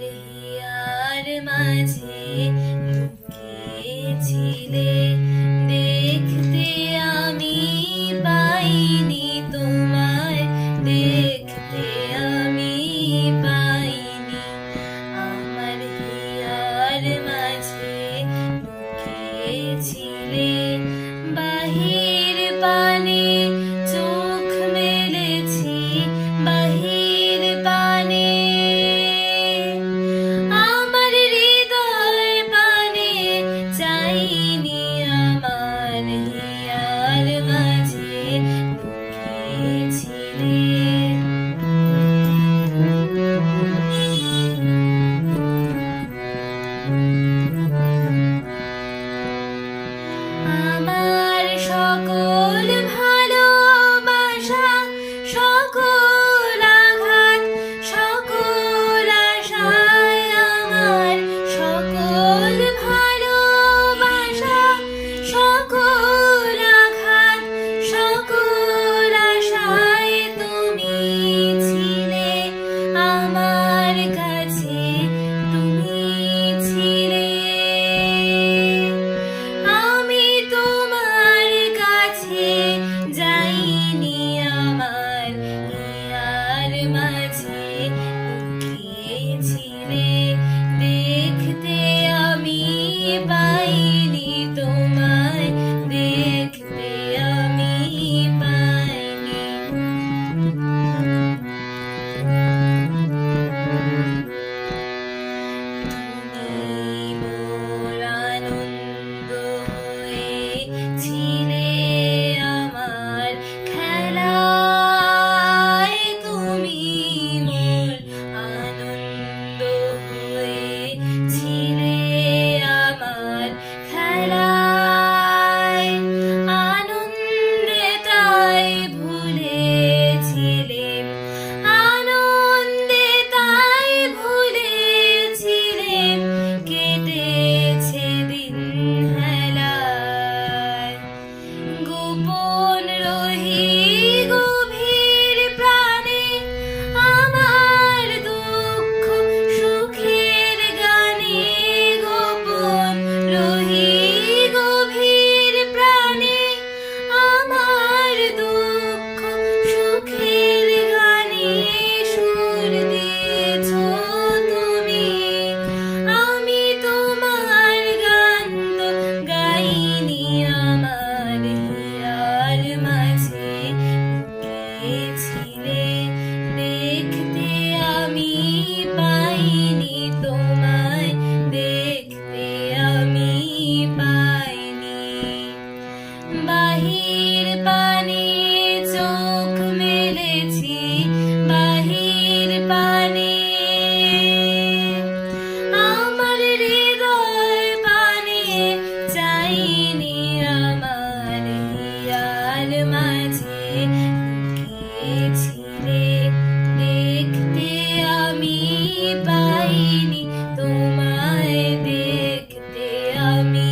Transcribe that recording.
Here মাঝে লুকিয়েছিলে, দেখতে আমি পাইনি তোমায়, দেখতে আমি পাইনি। আমার হিয়ার মাঝে লুকিয়েছিলে, বাহির পানে চোখ মেলেছি, বাহির পানে আমার হৃদয় পানে চাইনি, আমার হিয়ার মাঝে লুকিয়েছিলে। আমার সকল ভালোবাসা, সকল আঘাত, সকল আশায়, আমার সকল ভালোবাসা, সকল আঘাত, সকল আশায় তুমি ছিলে আমার কাছে, তুমি ছিলে। আমি তোমার কাছে যাইনি, আমার হিয়ার মাঝে লুকিয়েছিলে, দেখতে আমি পাইনি তোমায়, দেখতে আমি পাইনি। তুমি মোর আনন্দ হয়েছিলে, আমার খেলায় তুমি মোর আনন্দ হয়েছিলে, আমার খেলায় আনন্দে তাই ভুলেছিলে, আনন্দে তাই ভুলেছিলে, কেটেছে দিন হেলায়। গোপন রহি গভীর প্রাণে, আমার দুঃখ সুখের গানে, গোপন রহি গভীর প্রাণে, আমার দুঃখ সুখের গানে সুর দিয়েছ তুমি। আমি তোমার গান তো গাইনি, আমার হিয়ার মাঝে লুকিয়েছিলে, দেখতে আমি পাইনি তোমায়, দেখতে আমি পাইনি। বাহির পানে চোখ মেলেছি, বাহির পানে আমার হৃদয় পানে চাইনি, আমার হিয়ার মাঝে লুকিয়েছিলে, দেখতে আমি পাইনি তোমায়, দেখতে আমি